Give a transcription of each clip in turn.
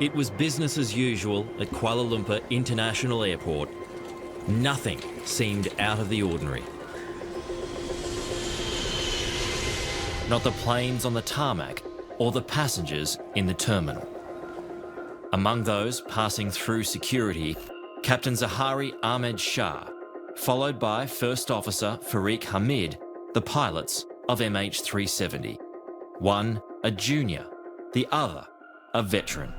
It was business as usual at Kuala Lumpur International Airport. Nothing seemed out of the ordinary. Not the planes on the tarmac or the passengers in the terminal. Among those passing through security, Captain Zahari Ahmed Shah, followed by First Officer Fareeq Hamid, the pilots of MH370. One a junior, the other a veteran.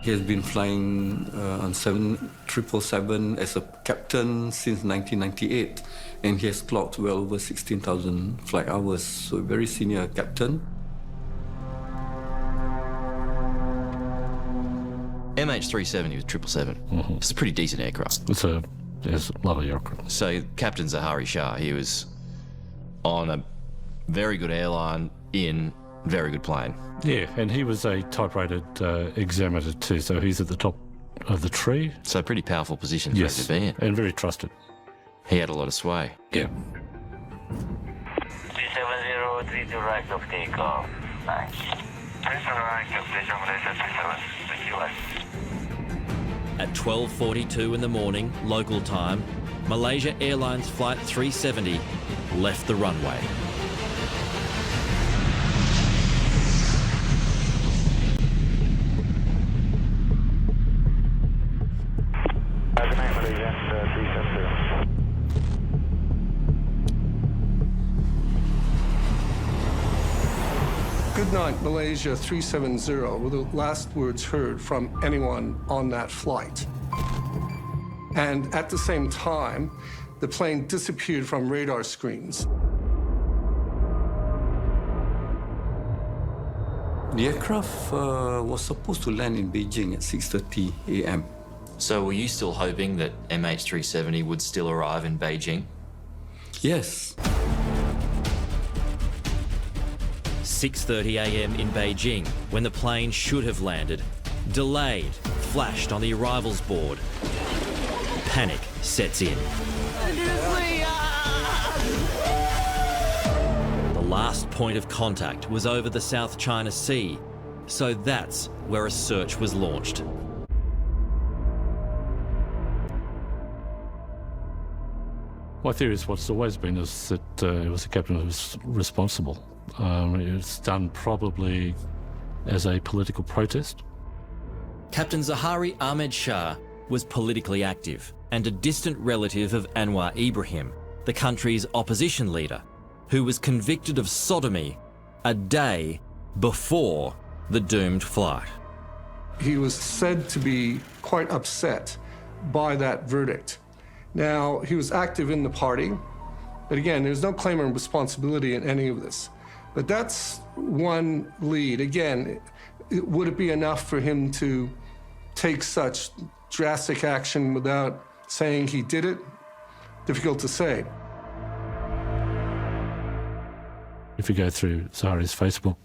He has been flying on 777 as a captain since 1998, and he has clocked well over 16,000 flight hours, so a very senior captain. MH370 was 777. It's a pretty decent aircraft. It's a lovely aircraft. So Captain Zahari Shah, he was on a very good airline in very good plane. Yeah, and he was a type-rated examiner too, so he's at the top of the tree. So pretty powerful position for him to be in. And very trusted. He had a lot of sway. Yeah. 370, 32 right of takeoff. Nice. Please arrive at Beijing Malaysia 37, the US. At 12:42 in the morning, local time, Malaysia Airlines Flight 370 left the runway. Good night, Malaysia 370. Good night, Malaysia 370 were the last words heard from anyone on that flight. And at the same time, the plane disappeared from radar screens. The aircraft was supposed to land in Beijing at 6:30 a.m. So were you still hoping that MH370 would still arrive in Beijing? Yes. 6:30 a.m. in Beijing, when the plane should have landed, delayed, flashed on the arrivals board. Panic sets in. The last point of contact was over the South China Sea, so that's where a search was launched. My theory is what's always been is that it was the captain who was responsible. It was done probably as a political protest. Captain Zahari Ahmed Shah was politically active and a distant relative of Anwar Ibrahim, the country's opposition leader, who was convicted of sodomy a day before the doomed flight. He was said to be quite upset by that verdict. Now, he was active in the party, but again, there's no claim of responsibility in any of this. But that's one lead. Again, would it be enough for him to take such drastic action without saying he did it? Difficult to say. If you go through Zahari's Facebook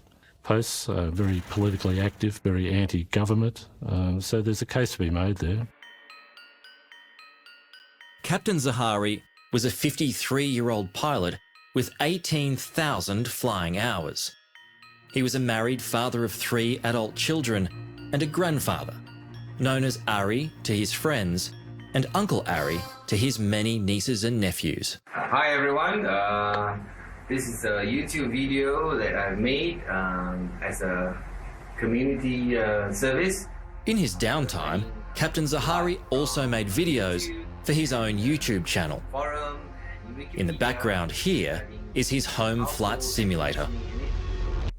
posts, very politically active, very anti-government, so there's a case to be made there. Captain Zahari was a 53-year-old pilot with 18,000 flying hours. He was a married father of 3 adult children and a grandfather, known as Ari to his friends and Uncle Ari to his many nieces and nephews. Hi everyone, this is a YouTube video that I made as a community service. In his downtime, Captain Zahari also made videos for his own YouTube channel. In the background here is his home flight simulator.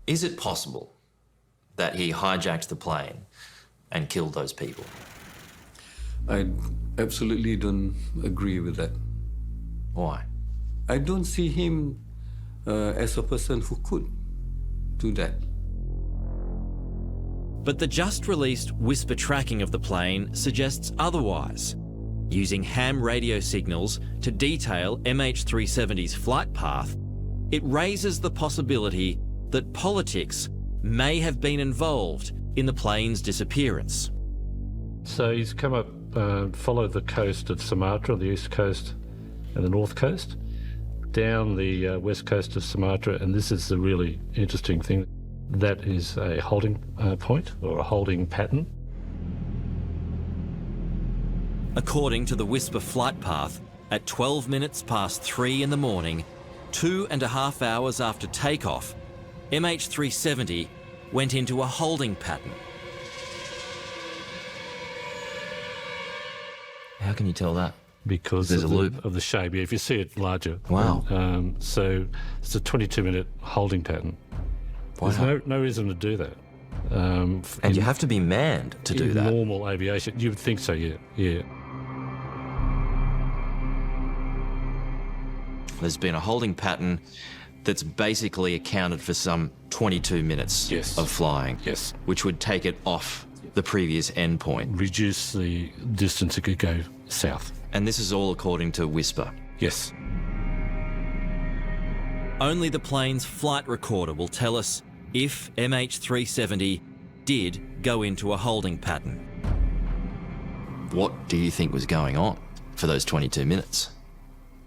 Is it possible that he hijacked the plane and killed those people? I absolutely don't agree with that. Why? I don't see him as a person who could do that. But the just-released whisper tracking of the plane suggests otherwise. Using ham radio signals to detail MH370's flight path, it raises the possibility that politics may have been involved in the plane's disappearance. So he's come up, followed the coast of Sumatra, the east coast and the north coast, down the west coast of Sumatra, and this is the really interesting thing. That is a holding point or a holding pattern. According to the Whisper flight path, at 12 minutes past 3 in the morning, 2.5 hours after takeoff, MH370 went into a holding pattern. How can you tell that? Because there's a loop of the shape. Yeah, if you see it larger. Wow. So it's a 22-minute holding pattern. Wow. There's no reason to do that. And you have to be manned to do that. Normal aviation, you would think so, yeah. There's been a holding pattern that's basically accounted for some 22 minutes of flying. Yes. Which would take it off the previous endpoint. Reduce the distance it could go south. And this is all according to Whisper. Yes. Only the plane's flight recorder will tell us if MH370 did go into a holding pattern. What do you think was going on for those 22 minutes?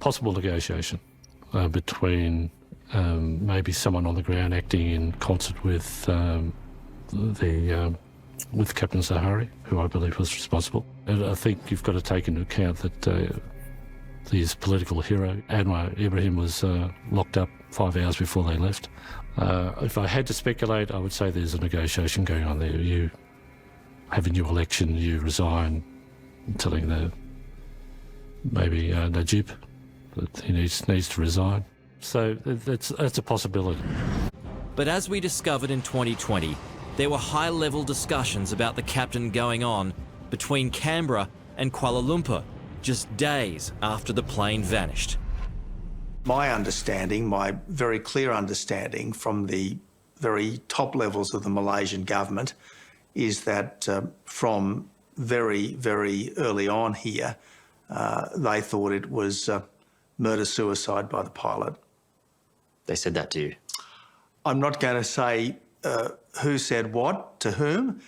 Possible negotiation between maybe someone on the ground acting in concert with Captain Zahari, who I believe was responsible. And I think you've got to take into account that his political hero, Anwar Ibrahim, was locked up 5 hours before they left. If I had to speculate, I would say there's a negotiation going on there. You have a new election, you resign, telling maybe Najib that he needs to resign. So that's a possibility. But as we discovered in 2020, there were high-level discussions about the captain going on between Canberra and Kuala Lumpur just days after the plane vanished. My understanding, my very clear understanding from the very top levels of the Malaysian government is that from very, very early on here, they thought it was murder-suicide by the pilot. They said that to you? I'm not going to say who said what to whom,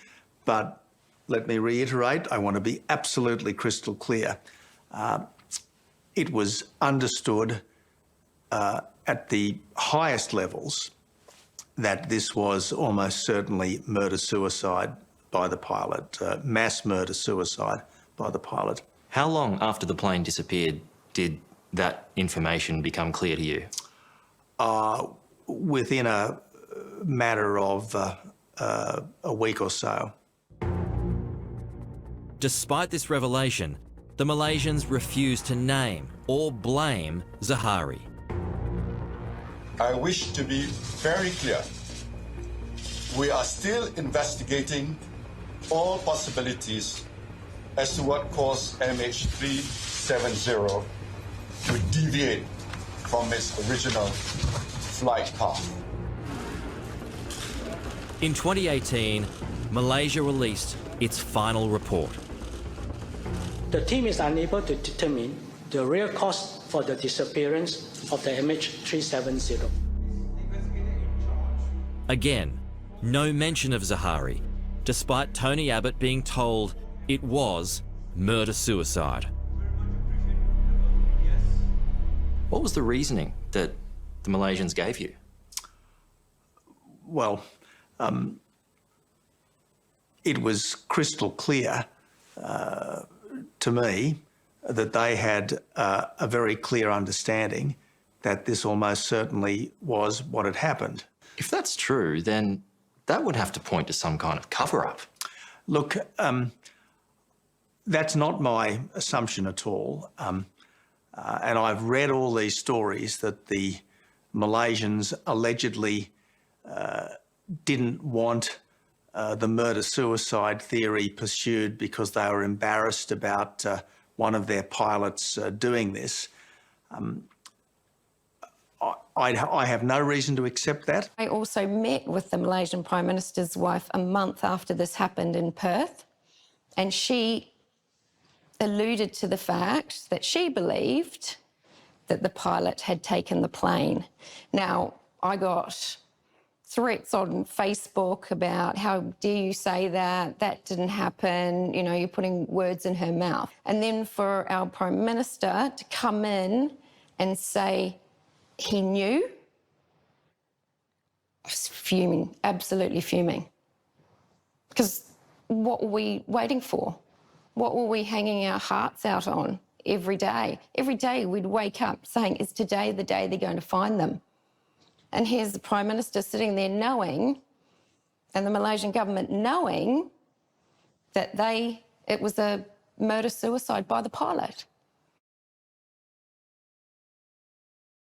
but let me reiterate, I want to be absolutely crystal clear. It was understood at the highest levels that this was almost certainly murder-suicide by the pilot, mass murder-suicide by the pilot. How long after the plane disappeared did that information become clear to you? Within a matter of a week or so. Despite this revelation, the Malaysians refused to name or blame Zahari. I wish to be very clear. We are still investigating all possibilities as to what caused MH370 to deviate from its original flight path. In 2018, Malaysia released its final report. The team is unable to determine the real cause for the disappearance of the MH370. Again, no mention of Zahari, despite Tony Abbott being told it was murder-suicide. What was the reasoning that the Malaysians gave you? Well, it was crystal clear to me that they had a very clear understanding that this almost certainly was what had happened. If that's true, then that would have to point to some kind of cover-up. Look, that's not my assumption at all. And I've read all these stories that the Malaysians allegedly didn't want the murder-suicide theory pursued because they were embarrassed about one of their pilots doing this. I have no reason to accept that. I also met with the Malaysian Prime Minister's wife a month after this happened in Perth, and she alluded to the fact that she believed that the pilot had taken the plane. Now, I got threats on Facebook about how dare you say that, that didn't happen, you know, you're putting words in her mouth. And then for our Prime Minister to come in and say he knew, I was fuming, absolutely fuming. Because what were we waiting for? What were we hanging our hearts out on every day? Every day we'd wake up saying, is today the day they're going to find them? And here's the Prime Minister sitting there knowing, and the Malaysian government knowing, that it was a murder-suicide by the pilot.